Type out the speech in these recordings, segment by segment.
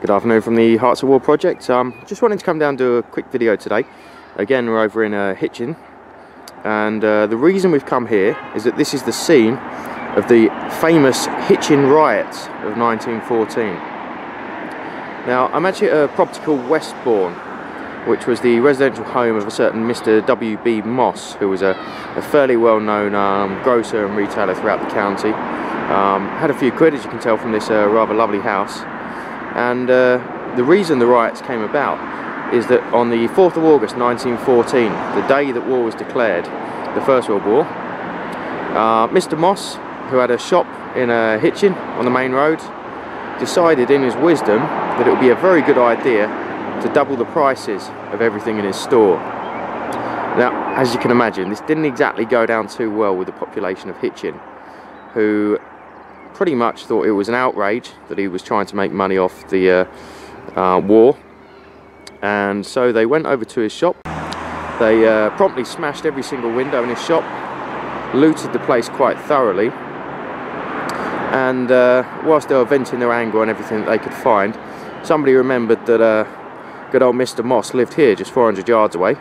Good afternoon from the Hearts of War project. Just wanted to come down and do a quick video today. Again, we're over in Hitchin, and the reason we've come here is that this is the scene of the famous Hitchin Riot of 1914. Now, I'm actually at a property called Westbourne, which was the residential home of a certain Mr. W.B. Moss, who was a fairly well-known grocer and retailer throughout the county. Had a few quid, as you can tell from this rather lovely house. And the reason the riots came about is that on the 4th of August 1914, the day that war was declared, the First World War, Mr. Moss, who had a shop in Hitchin on the main road, decided in his wisdom that it would be a very good idea to double the prices of everything in his store. Now, as you can imagine, this didn't exactly go down too well with the population of Hitchin, who pretty much thought it was an outrage that he was trying to make money off the war, and so they went over to his shop. They promptly smashed every single window in his shop, looted the place quite thoroughly, and whilst they were venting their anger on everything that they could find, somebody remembered that good old Mr. Moss lived here just 400 yards away,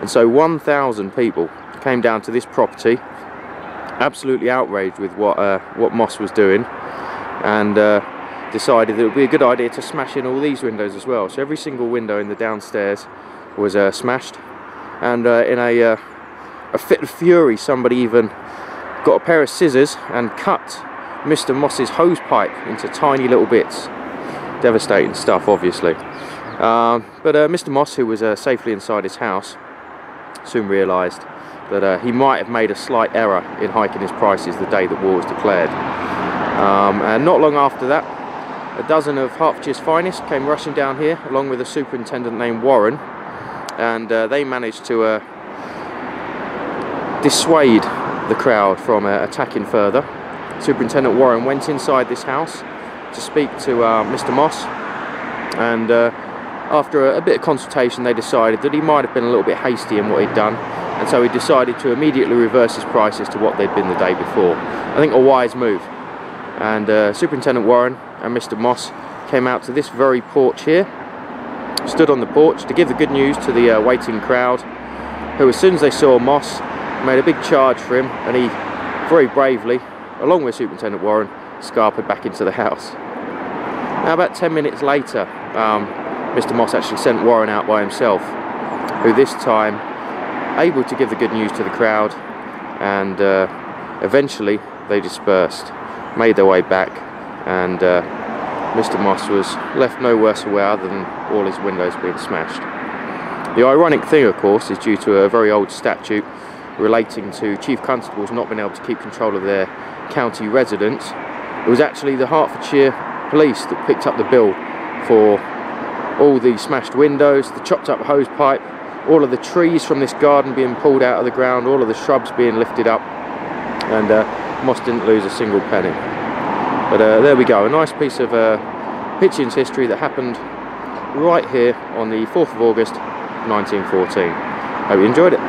and so 1,000 people came down to this property, absolutely outraged with what Moss was doing, and decided that it would be a good idea to smash in all these windows as well. So every single window in the downstairs was smashed, and in a fit of fury, somebody even got a pair of scissors and cut Mr. Moss's hose pipe into tiny little bits. Devastating stuff, obviously. But Mr. Moss, who was safely inside his house, soon realised that he might have made a slight error in hiking his prices the day that war was declared. And not long after that, a dozen of Hertfordshire's finest came rushing down here, along with a superintendent named Warren, and they managed to dissuade the crowd from attacking further. Superintendent Warren went inside this house to speak to Mr. Moss, and after a bit of consultation they decided that he might have been a little bit hasty in what he'd done, and so he decided to immediately reverse his prices to what they'd been the day before. I think a wise move. And Superintendent Warren and Mr. Moss came out to this very porch here, stood on the porch to give the good news to the waiting crowd, who, as soon as they saw Moss, made a big charge for him, and he very bravely, along with Superintendent Warren, scarpered back into the house. Now, about 10 minutes later, Mr. Moss actually sent Warren out by himself, who this time able to give the good news to the crowd, and eventually they dispersed, made their way back, and Mr. Moss was left no worse away other than all his windows being smashed. The ironic thing, of course, is due to a very old statute relating to chief constables not being able to keep control of their county residents. It was actually the Hertfordshire police that picked up the bill for all the smashed windows, the chopped up hose pipe, all of the trees from this garden being pulled out of the ground, all of the shrubs being lifted up, and Moss didn't lose a single penny. But there we go, a nice piece of Hitchin's history that happened right here on the 4th of August 1914. Hope you enjoyed it.